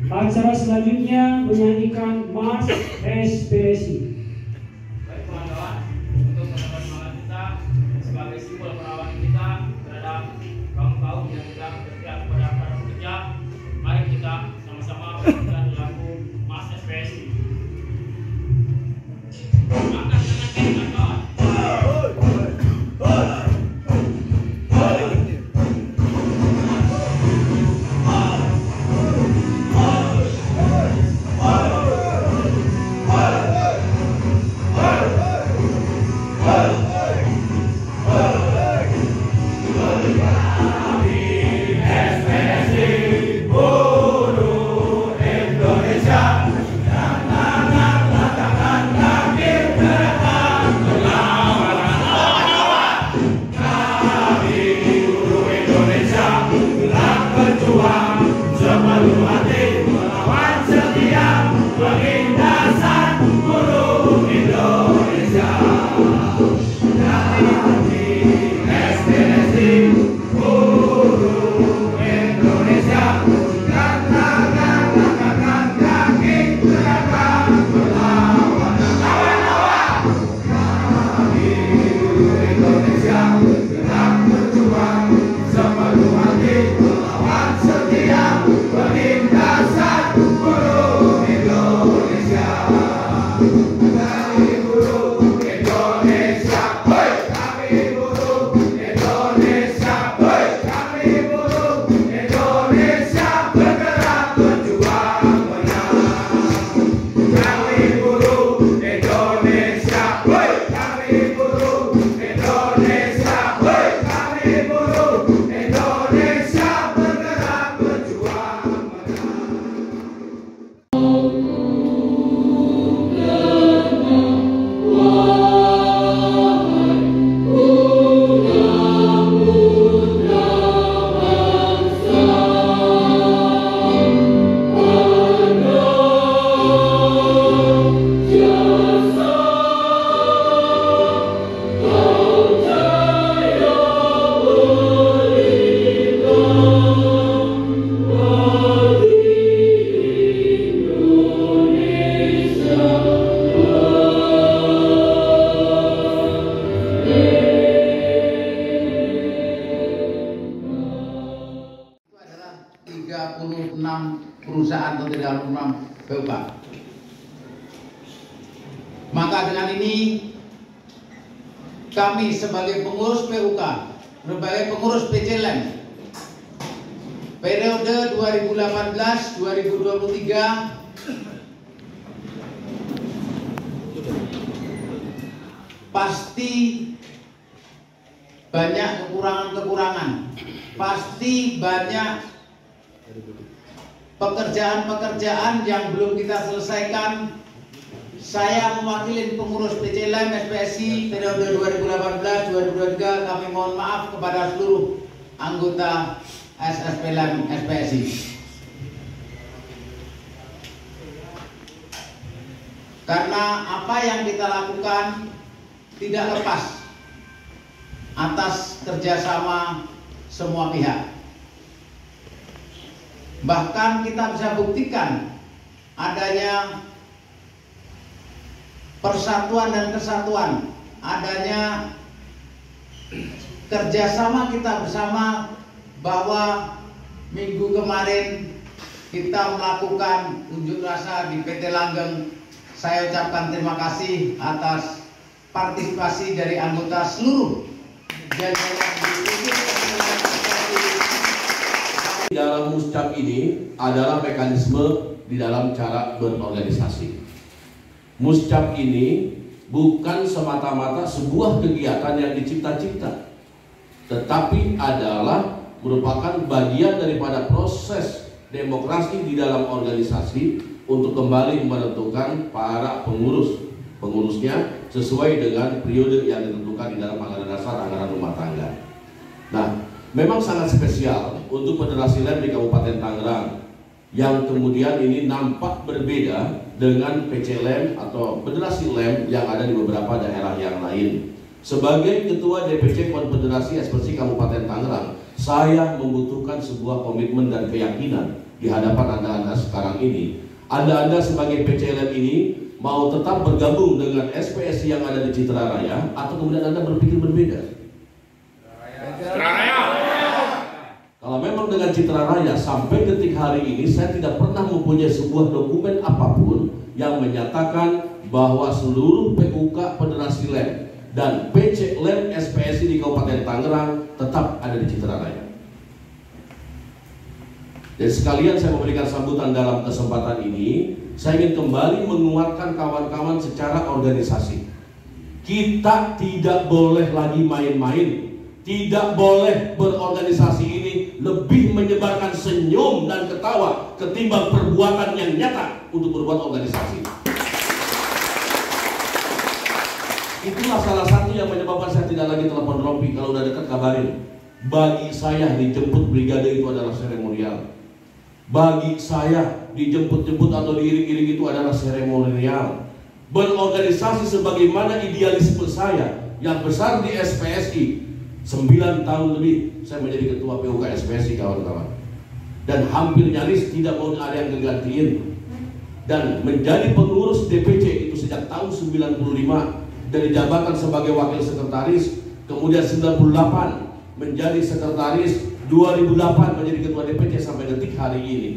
Acara selanjutnya menyanyikan Mars SPSI. Baik kawan-kawan, untuk menambah semangat kita sebagai simbol perawatan kita terhadap kaum-kaum yang sedang bersedia kepada para pekerja, mari kita sama-sama menyanyikan lagu Mars SPSI. Angkat tangan kiri kawan-kawan. Perusahaan atau 36 PUK. Maka dengan ini kami sebagai pengurus PUK, sebagai pengurus PCLM periode 2018-2023 pasti banyak kekurangan-kekurangan, pasti banyak pekerjaan-pekerjaan yang belum kita selesaikan. Saya mewakili pengurus PCLM SPSI periode 2018-2023 kami mohon maaf kepada seluruh anggota SSPLM SPSI. Karena apa yang kita lakukan tidak lepas atas kerjasama semua pihak. Bahkan kita bisa buktikan adanya persatuan dan kesatuan, adanya kerjasama kita bersama, bahwa minggu kemarin kita melakukan unjuk rasa di PT Langgeng. Saya ucapkan terima kasih atas partisipasi dari anggota seluruh jajaran dalam Muscap ini adalah mekanisme di dalam cara berorganisasi. Muscap ini bukan semata-mata sebuah kegiatan yang dicipta-cipta, tetapi adalah merupakan bagian daripada proses demokrasi di dalam organisasi untuk kembali menentukan para pengurusnya sesuai dengan periode yang ditentukan di dalam anggaran dasar anggaran rumah tangga. Nah, memang sangat spesial untuk Federasi Lem di Kabupaten Tangerang yang kemudian ini nampak berbeda dengan PCLM atau Federasi Lem yang ada di beberapa daerah yang lain. Sebagai Ketua DPC Konfederasi Ekspresi Kabupaten Tangerang, saya membutuhkan sebuah komitmen dan keyakinan di hadapan Anda sekarang ini. Anda sebagai PCLM ini mau tetap bergabung dengan SPSI yang ada di Citra Raya, atau kemudian Anda berpikir berbeda? Kalau memang dengan Citra Raya, sampai detik hari ini saya tidak pernah mempunyai sebuah dokumen apapun yang menyatakan bahwa seluruh PUK Federasi Lem dan PC Lem SPSI di Kabupaten Tangerang tetap ada di Citra Raya. Dan sekalian saya memberikan sambutan dalam kesempatan ini, saya ingin kembali menguatkan kawan-kawan secara organisasi. Kita tidak boleh lagi main-main, tidak boleh berorganisasi ini lebih menyebarkan senyum dan ketawa ketimbang perbuatan yang nyata untuk berbuat organisasi. Itulah salah satu yang menyebabkan saya tidak lagi telepon rompi. Kalau udah dekat kabarin. Bagi saya dijemput brigade itu adalah seremonial. Bagi saya dijemput-jemput atau diiring-iring itu adalah seremonial. Berorganisasi sebagaimana idealisme saya yang besar di SPSI. 9 tahun lebih saya menjadi ketua PUK SPSI, kawan-kawan. Dan hampir nyaris tidak mau ada yang menggantiin. Dan menjadi pengurus DPC itu sejak tahun 95, dari jabatan sebagai wakil sekretaris, kemudian 98 menjadi sekretaris, 2008 menjadi ketua DPC sampai detik hari ini.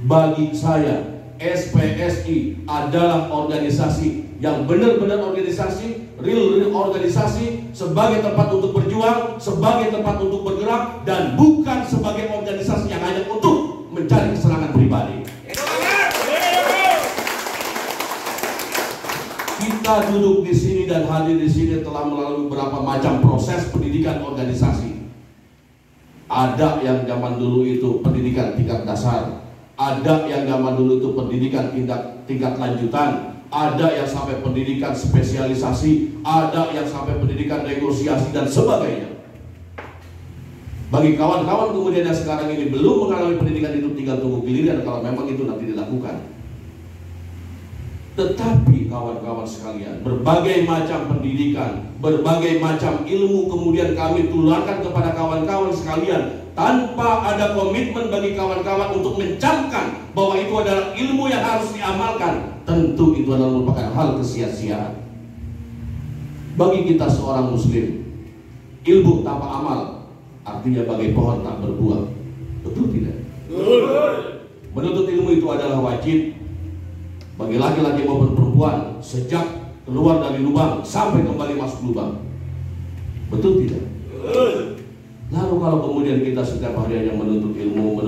Bagi saya, SPSI adalah organisasi yang benar-benar organisasi, real organisasi, sebagai tempat untuk berjuang, sebagai tempat untuk bergerak, dan bukan sebagai organisasi yang hanya untuk mencari kesenangan pribadi. Kita duduk di sini dan hadir di sini telah melalui beberapa macam proses pendidikan organisasi. Ada yang zaman dulu itu pendidikan tingkat dasar, ada yang zaman dulu itu pendidikan tingkat lanjutan, ada yang sampai pendidikan spesialisasi, ada yang sampai pendidikan negosiasi dan sebagainya. Bagi kawan-kawan kemudian yang sekarang ini belum mengalami pendidikan itu, tinggal tunggu giliran kalau memang itu nanti dilakukan. Tetapi kawan-kawan sekalian, berbagai macam pendidikan, berbagai macam ilmu kemudian kami tularkan kepada kawan-kawan sekalian tanpa ada komitmen bagi kawan-kawan untuk mencamkan bahwa itu adalah ilmu yang harus diamalkan. Tentu itu adalah merupakan hal kesia-siaan. Bagi kita seorang muslim, ilmu tanpa amal artinya bagai pohon tak berbuah. Betul tidak? Betul. Menuntut ilmu itu adalah wajib bagi laki-laki maupun perempuan sejak keluar dari lubang sampai kembali masuk lubang. Betul tidak? Lalu kalau kemudian kita setiap hari hanya menuntut ilmu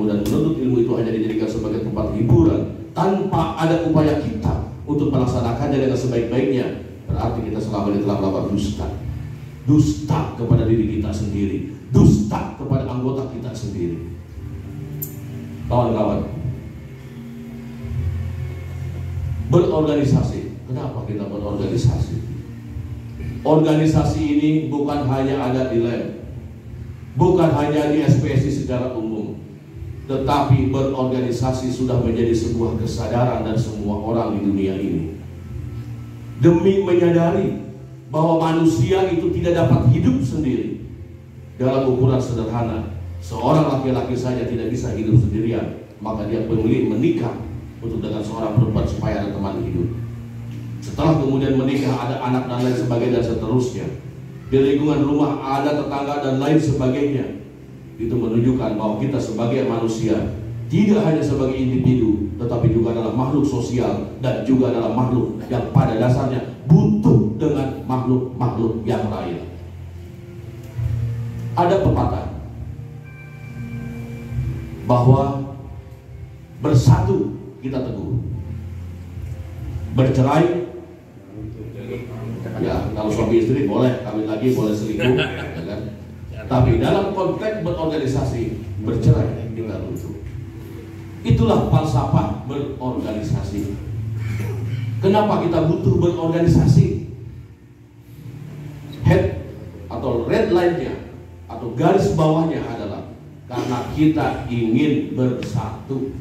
dan menuntut ilmu itu hanya dijadikan sebagai tempat hiburan tanpa ada upaya kita untuk melaksanakannya dengan sebaik-baiknya, berarti kita selama ini telah melakukan dusta. Dusta kepada diri kita sendiri, dusta kepada anggota kita sendiri. Kawan-kawan, berorganisasi. Kenapa kita berorganisasi? Organisasi ini bukan hanya ada di LEM, bukan hanya di SPSI secara umum, tetapi berorganisasi sudah menjadi sebuah kesadaran dan semua orang di dunia ini. Demi menyadari bahwa manusia itu tidak dapat hidup sendiri. Dalam ukuran sederhana, seorang laki-laki saja tidak bisa hidup sendirian, maka dia memilih menikah untuk dengan seorang perempuan supaya ada teman hidup. Setelah kemudian menikah ada anak dan lain sebagainya dan seterusnya. Di lingkungan rumah ada tetangga dan lain sebagainya. Itu menunjukkan bahwa kita sebagai manusia tidak hanya sebagai individu, tetapi juga adalah makhluk sosial dan juga adalah makhluk yang pada dasarnya butuh dengan makhluk-makhluk yang lain. Ada pepatah bahwa bersatu kita teguh, bercerai ya kalau suami istri boleh kawin lagi, boleh selingkuh, ya kan? Tapi dalam konteks berorganisasi, bercerai kita runtuh. Itulah falsafah berorganisasi. Kenapa kita butuh berorganisasi? Head atau red line-nya atau garis bawahnya adalah karena kita ingin bersatu.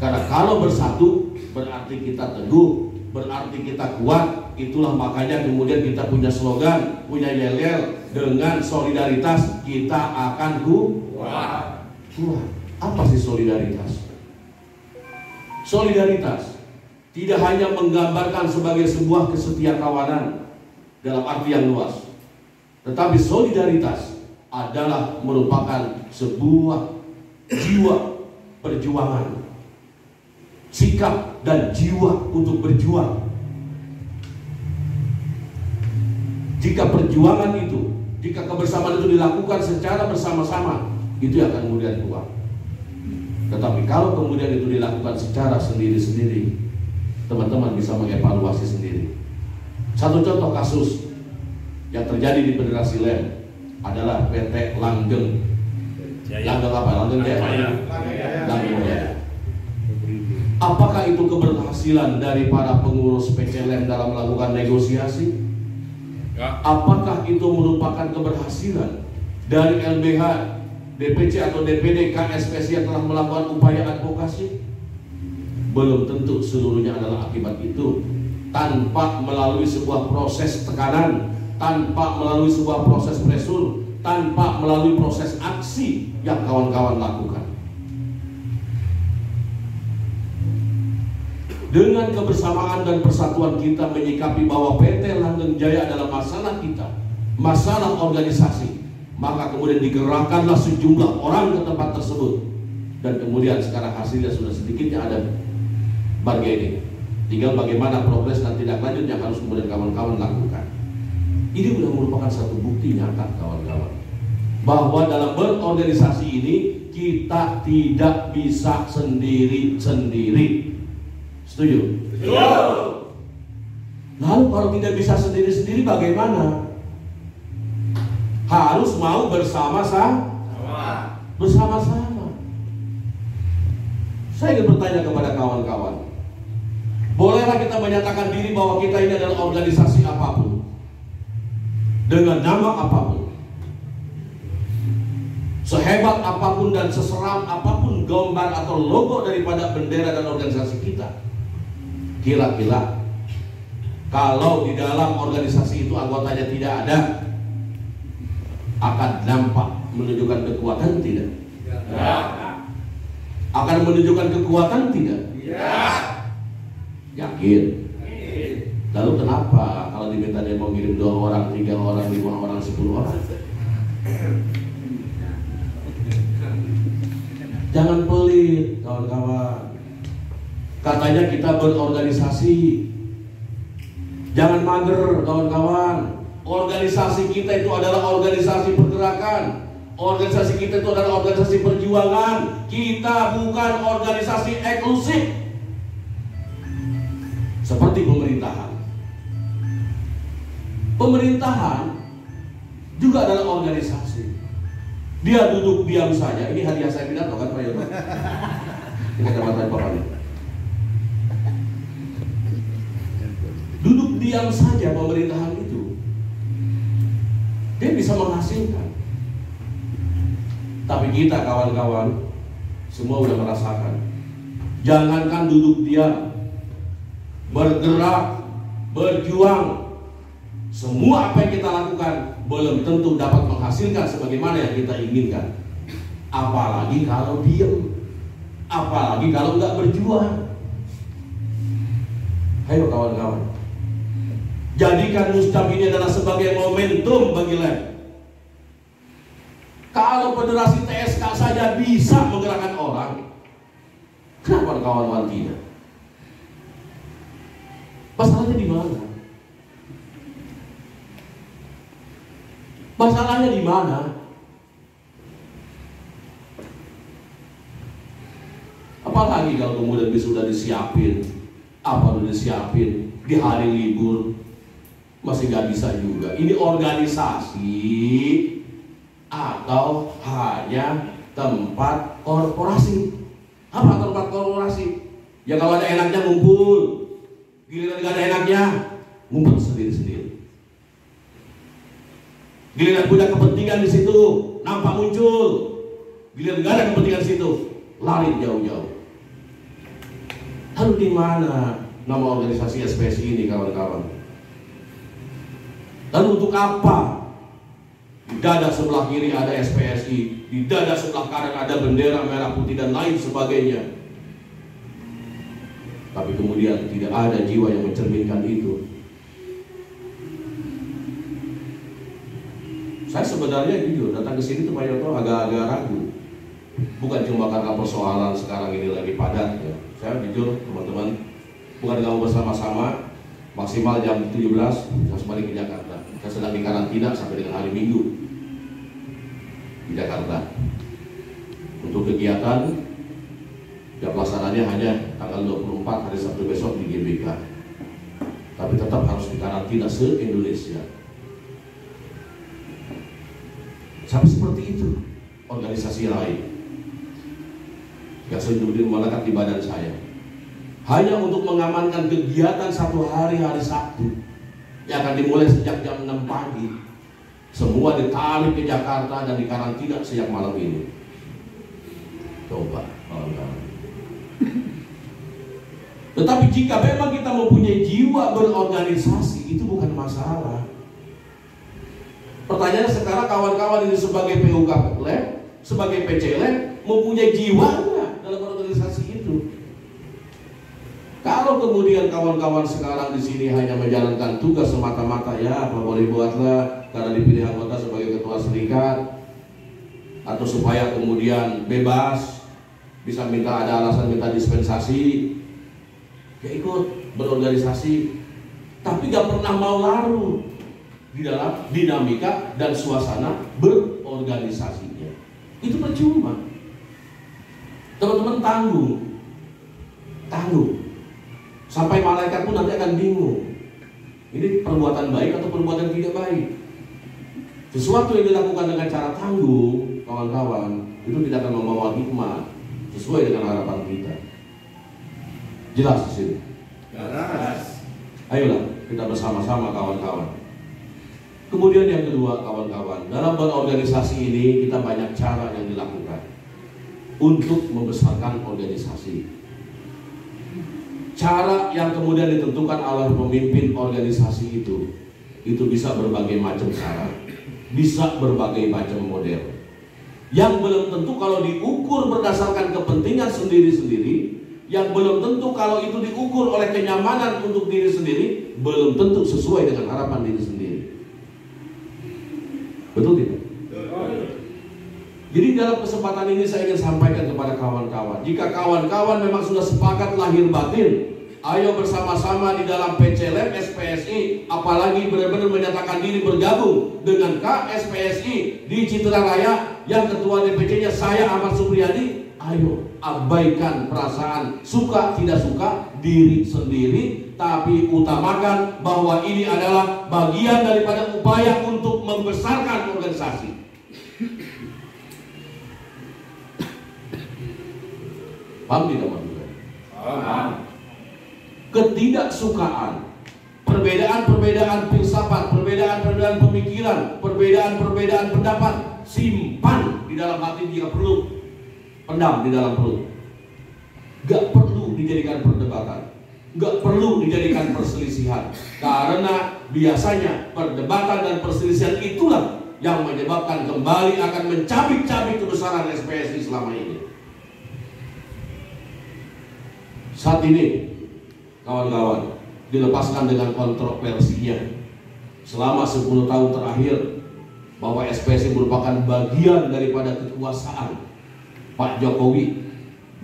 Karena kalau bersatu berarti kita teguh, berarti kita kuat. Itulah makanya kemudian kita punya slogan, punya yel-yel, dengan solidaritas kita akan kuat. Apa sih solidaritas? Solidaritas tidak hanya menggambarkan sebagai sebuah kesetiakawanan dalam arti yang luas, tetapi solidaritas adalah merupakan sebuah jiwa perjuangan, sikap dan jiwa untuk berjuang. Jika perjuangan itu, jika kebersamaan itu dilakukan secara bersama-sama, itu akan kemudian kuat. Tetapi kalau kemudian itu dilakukan secara sendiri-sendiri, teman-teman bisa mengevaluasi sendiri. Satu contoh kasus yang terjadi di Federasi Lem adalah PT Langgeng. Langgeng apa? Langgeng Jaya. Langgeng Jaya. Apakah itu keberhasilan dari para pengurus PT Lem dalam melakukan negosiasi? Apakah itu merupakan keberhasilan dari LBH, DPC atau DPD, KSPSI yang telah melakukan upaya advokasi? Belum tentu seluruhnya adalah akibat itu. Tanpa melalui sebuah proses tekanan, tanpa melalui sebuah proses pressure, tanpa melalui proses aksi yang kawan-kawan lakukan. Dengan kebersamaan dan persatuan kita menyikapi bahwa PT Langgeng Jaya adalah masalah kita, masalah organisasi, maka kemudian digerakkanlah sejumlah orang ke tempat tersebut, dan kemudian sekarang hasilnya sudah sedikitnya ada bargaining. Tinggal bagaimana progres dan tindak lanjut yang harus kemudian kawan-kawan lakukan. Ini sudah merupakan satu bukti nyata kawan-kawan, bahwa dalam berorganisasi ini kita tidak bisa sendiri-sendiri. Setuju? Lalu kalau tidak bisa sendiri-sendiri bagaimana? Harus mau bersama-sama. Saya ingin bertanya kepada kawan-kawan, bolehlah kita menyatakan diri bahwa kita ini adalah organisasi apapun, dengan nama apapun, sehebat apapun dan seseram apapun gambar atau logo daripada bendera dan organisasi kita. Kira-kira kalau di dalam organisasi itu anggotanya tidak ada, akan nampak menunjukkan kekuatan tidak? Ya. Akan menunjukkan kekuatan tidak? Ya. Yakin? Lalu kenapa kalau diminta dia mau ngirim 2 orang, 3 orang, 5 orang, 10 orang? Jangan pelit kawan-kawan. Katanya kita berorganisasi, jangan mager kawan-kawan. Organisasi kita itu adalah organisasi pergerakan, organisasi kita itu adalah organisasi perjuangan. Kita bukan organisasi eksklusif seperti pemerintahan. Pemerintahan juga adalah organisasi. Dia duduk diam saja. Ini hadiah saya pidato kan Pak Yono? Ini kacamata Bapak ini. Duduk diam saja pemerintahan itu, dia bisa menghasilkan. Tapi kita kawan-kawan semua sudah merasakan. Jangankan duduk diam, bergerak, berjuang, semua apa yang kita lakukan belum tentu dapat menghasilkan sebagaimana yang kita inginkan. Apalagi kalau diam, apalagi kalau nggak berjuang. Ayo kawan-kawan, jadikan Muscap ini adalah sebagai momentum bagi Lem. Kalau Federasi TSK saja bisa menggerakkan orang, kenapa kawan-kawan tidak? Masalahnya di mana? Masalahnya di mana? Apalagi kalau kemudian sudah disiapin, apa udah disiapin di hari libur, masih nggak bisa juga. Ini organisasi atau hanya tempat korporasi? Apa tempat korporasi? Ya kalau ada enaknya ngumpul, giliran nggak ada enaknya ngumpul sendiri-sendiri. Giliran punya kepentingan di situ nampak muncul, giliran nggak ada kepentingan di situ lari jauh-jauh. Lalu di mana nama organisasi SPSI ini kawan-kawan? Lalu untuk apa? Di dada sebelah kiri ada SPSI, di dada sebelah kanan ada bendera merah putih dan lain sebagainya. Tapi kemudian tidak ada jiwa yang mencerminkan itu. Saya sebenarnya jujur datang ke sini tuh Pak Yoto agak-agak ragu. Bukan cuma karena persoalan sekarang ini lagi padat ya. Saya jujur teman-teman, bukan kamu bersama-sama maksimal jam 17 saya balik ke Jakarta. Saya sedang di karantina sampai dengan hari Minggu di Jakarta. Untuk kegiatan ya pelaksananya hanya tanggal 24 hari Sabtu besok di GBK. Tapi tetap harus di karantina se-Indonesia. Sampai seperti itu organisasi lain yang sendiri melekat di badan saya hanya untuk mengamankan kegiatan satu hari Sabtu yang akan dimulai sejak jam 6 pagi. Semua ditarik ke Jakarta dan dikarantina sejak malam ini. Coba kawan-kawan. Tetapi jika memang kita mempunyai jiwa berorganisasi, itu bukan masalah. Pertanyaannya sekarang kawan-kawan ini sebagai PUK Lab, sebagai PC Lab, mempunyai jiwa nggak dalam organisasi itu? Kalau kemudian kawan-kawan sekarang di sini hanya menjalankan tugas semata-mata, ya apa boleh buatlah karena dipilih anggota sebagai ketua serikat, atau supaya kemudian bebas, bisa minta ada alasan minta dispensasi, ya ikut berorganisasi, tapi gak pernah mau larut di dalam dinamika dan suasana berorganisasinya. Itu percuma. Teman-teman tanggung sampai malaikat pun nanti akan bingung, ini perbuatan baik atau perbuatan tidak baik. Sesuatu yang dilakukan dengan cara tanggung, kawan-kawan, itu tidak akan membawa hikmah sesuai dengan harapan kita. Jelas di sini? Jelas. Ayolah kita bersama-sama kawan-kawan. Kemudian yang kedua kawan-kawan, dalam berorganisasi ini kita banyak cara yang dilakukan untuk membesarkan organisasi. Cara yang kemudian ditentukan oleh pemimpin organisasi itu bisa berbagai macam cara, bisa berbagai macam model. Yang belum tentu kalau diukur berdasarkan kepentingan sendiri-sendiri, yang belum tentu kalau itu diukur oleh kenyamanan untuk diri sendiri, belum tentu sesuai dengan harapan diri sendiri. Betul tidak? Jadi dalam kesempatan ini saya ingin sampaikan kepada kawan-kawan, jika kawan-kawan memang sudah sepakat lahir batin, ayo bersama-sama di dalam PCLM SPSI, apalagi benar-benar menyatakan diri bergabung dengan KSPSI di Citra Raya yang ketua DPC-nya saya Ahmad Supriyadi. Ayo abaikan perasaan suka tidak suka diri sendiri, tapi utamakan bahwa ini adalah bagian daripada upaya untuk membesarkan organisasi. Paham tidak maksudnya? Paham. Ketidaksukaan, perbedaan-perbedaan filsafat, perbedaan-perbedaan pemikiran, perbedaan-perbedaan pendapat, simpan di dalam hati jika perlu, pendam di dalam perut. Gak perlu dijadikan perdebatan, gak perlu dijadikan perselisihan, karena biasanya perdebatan dan perselisihan itulah yang menyebabkan kembali akan mencabik-cabik kebesaran SPSI selama ini. Saat ini kawan-kawan dilepaskan dengan kontroversinya selama 10 tahun terakhir bahwa SPSI merupakan bagian daripada kekuasaan Pak Jokowi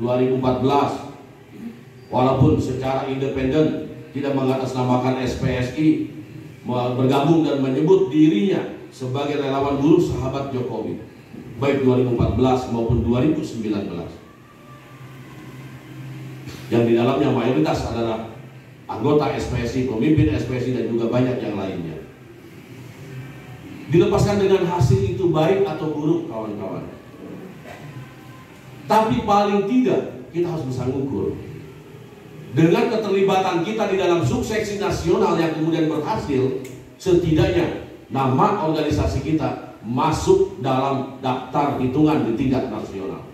2014, walaupun secara independen tidak mengatasnamakan SPSI, bergabung dan menyebut dirinya sebagai relawan buruh sahabat Jokowi baik 2014 maupun 2019, yang di dalamnya mayoritas adalah anggota SPSI, pemimpin SPSI dan juga banyak yang lainnya. Dilepaskan dengan hasil itu baik atau buruk kawan-kawan, tapi paling tidak kita harus bisa mengukur dengan keterlibatan kita di dalam subseksi nasional yang kemudian berhasil, setidaknya nama organisasi kita masuk dalam daftar hitungan di tingkat nasional.